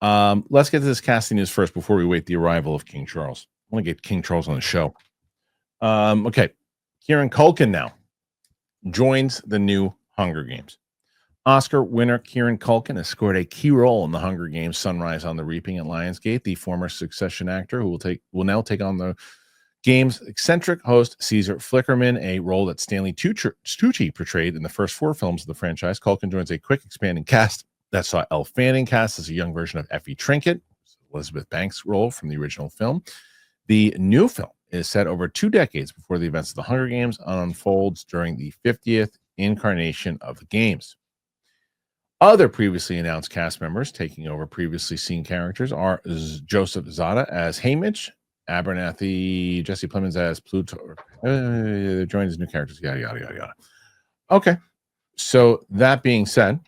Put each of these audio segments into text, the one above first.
Let's get to this casting news first before we wait the arrival of King Charles. I want to get King Charles on the show. Okay. Kieran Culkin now joins the new Hunger Games. Oscar winner Kieran Culkin has scored a key role in the Hunger Games Sunrise on the Reaping at Lionsgate. The former Succession actor who will now take on the game's eccentric host Caesar Flickerman, a role that Stanley Tucci portrayed in the first 4 films of the franchise. Culkin joins a quick expanding cast that saw Elle Fanning cast as a young version of Effie Trinket, Elizabeth Banks' role from the original film. The new film is set over 2 decades before the events of the Hunger Games and unfolds during the 50th incarnation of the games. Other previously announced cast members taking over previously seen characters are Joseph Zada as Haymitch, Abernathy, Jesse Plemons as Pluto. Joined as new characters. Yada, yada, yada, yada. Okay. So that being said,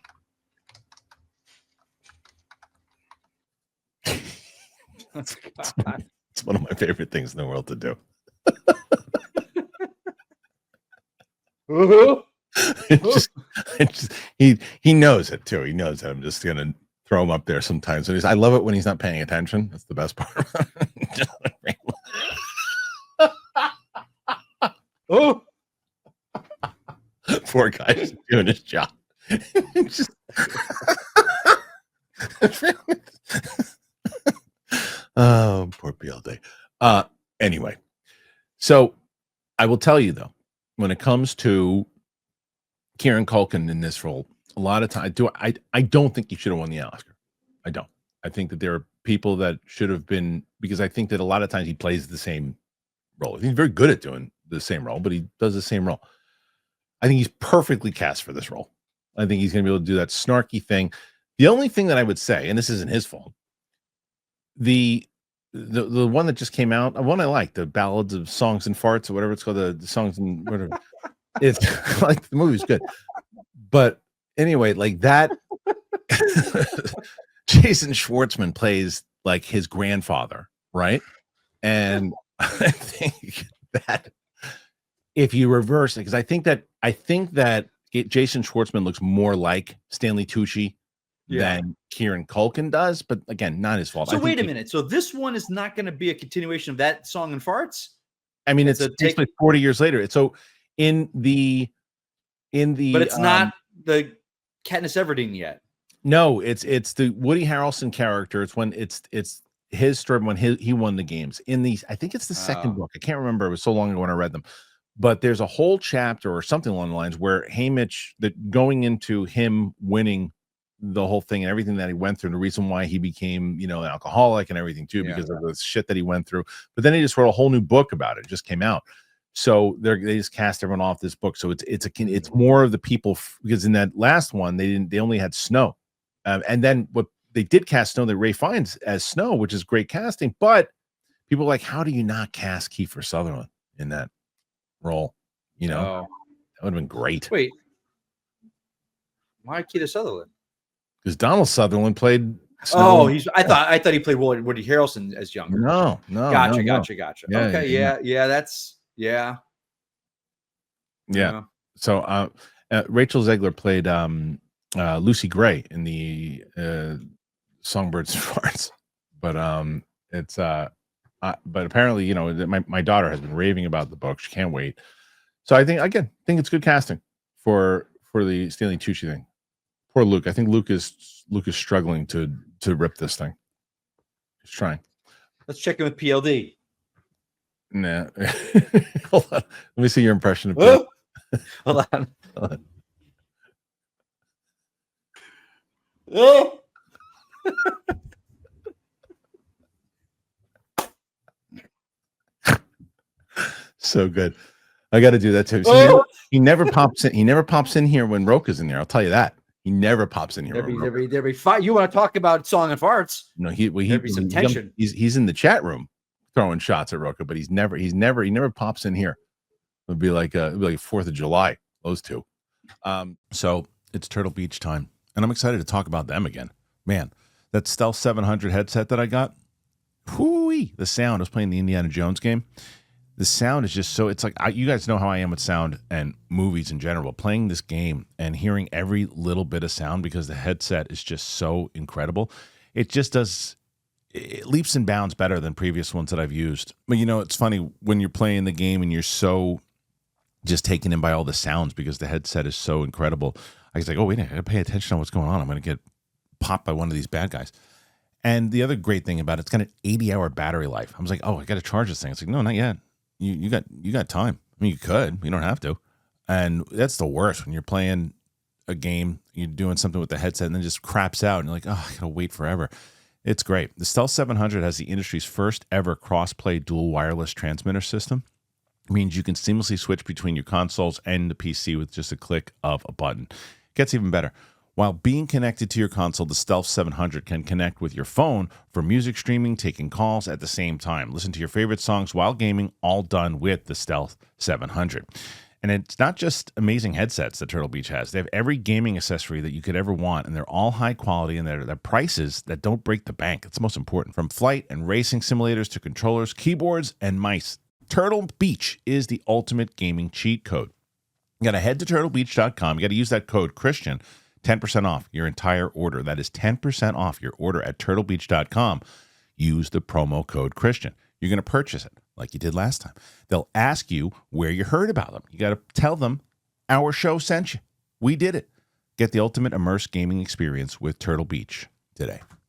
it's one of my favorite things in the world to do. He knows it too. He knows that I'm just gonna throw him up there sometimes. And I love it when he's not paying attention. That's the best part. Oh, poor guy's doing his job. Oh, poor BLD. Anyway, so I will tell you though, when it comes to Kieran Culkin in this role, a lot of time I don't think he should have won the Oscar. I don't. I think that there are people that should have been, because I think that a lot of times he plays the same role. He's very good at doing the same role, but he does the same role. I think he's perfectly cast for this role. I think he's going to be able to do that snarky thing. The only thing that I would say, and this isn't his fault, the one that just came out, one I like, the Ballads of Songs and Farts or whatever it's called, the songs and whatever. It's like the movie's good, but anyway, like that. Jason Schwartzman plays like his grandfather, right? And I think that if you reverse it, because I think that Jason Schwartzman looks more like Stanley Tucci than Kieran Culkin does, but again, not his fault. So wait a minute. So this one is not going to be a continuation of that Song and Farts? I mean, it's takes place 40 years later. So in the but it's not the Katniss Everdeen yet. No, it's the Woody Harrelson character. It's when it's his story when he won the games. I think it's the second book. I can't remember. It was so long ago when I read them. But there's a whole chapter or something along the lines where Haymitch, that going into him winning the whole thing and everything that he went through, and the reason why he became, an alcoholic and everything too, because of the shit that he went through. But then he just wrote a whole new book about it. It just came out. So they just cast everyone off this book. So it's more of the people, because in that last one they only had Snow, and then what they did cast Snow, that Ray Fiennes as Snow, which is great casting. But people are like, how do you not cast Kiefer Sutherland in that role? That would have been great. Wait, why Kiefer Sutherland? Because Donald Sutherland played Snow. Oh, I thought he played Woody Harrelson as younger. No. Gotcha. Yeah, okay, that's yeah. So Rachel Zegler played Lucy Gray in the Songbirds and Farts, but but apparently, my daughter has been raving about the book. She can't wait. So I think it's good casting for the Stanley Tucci thing. Poor Luke. I think Luke is struggling to rip this thing. He's trying. Let's check in with PLD. Nah. Hold on. Let me see your impression of PLD. Hold on. Oh. So good. I got to do that too. So he never pops in. He never pops in here when Roka's in there. I'll tell you that. He never pops in here. There'll be fight. You want to talk about Song and Farts? No, there'll be some tension. He's in the chat room throwing shots at Roka, but he never pops in here. It'll be like 4th of July. Those two. So it's Turtle Beach time, and I'm excited to talk about them again. Man, that Stealth 700 headset that I got. Whoo-wee, the sound. I was playing the Indiana Jones game. The sound is just so, it's like, you guys know how I am with sound and movies in general. Playing this game and hearing every little bit of sound, because the headset is just so incredible. it just does leaps and bounds better than previous ones that I've used. But it's funny when you're playing the game and you're so just taken in by all the sounds because the headset is so incredible. I was like, oh, wait, I got to pay attention to what's going on. I'm going to get popped by one of these bad guys. And the other great thing about it's got an 80-hour battery life. I was like, oh, I got to charge this thing. It's like, no, not yet. You got time. I mean, you could. You don't have to. And that's the worst when you're playing a game, you're doing something with the headset, and then just craps out, and you're like, oh, I got to wait forever. It's great. The Stealth 700 has the industry's first ever cross-play dual wireless transmitter system. It means you can seamlessly switch between your consoles and the PC with just a click of a button. It gets even better. While being connected to your console, the Stealth 700 can connect with your phone for music streaming, taking calls at the same time. Listen to your favorite songs while gaming, all done with the Stealth 700. And it's not just amazing headsets that Turtle Beach has. They have every gaming accessory that you could ever want, and they're all high quality, and they're prices that don't break the bank. It's most important. From flight and racing simulators to controllers, keyboards, and mice, Turtle Beach is the ultimate gaming cheat code. You got to head to turtlebeach.com. You got to use that code Kristian, 10% off your entire order. That is 10% off your order at turtlebeach.com. Use the promo code Kristian. You're going to purchase it like you did last time. They'll ask you where you heard about them. You got to tell them our show sent you. We did it. Get the ultimate immersed gaming experience with Turtle Beach today.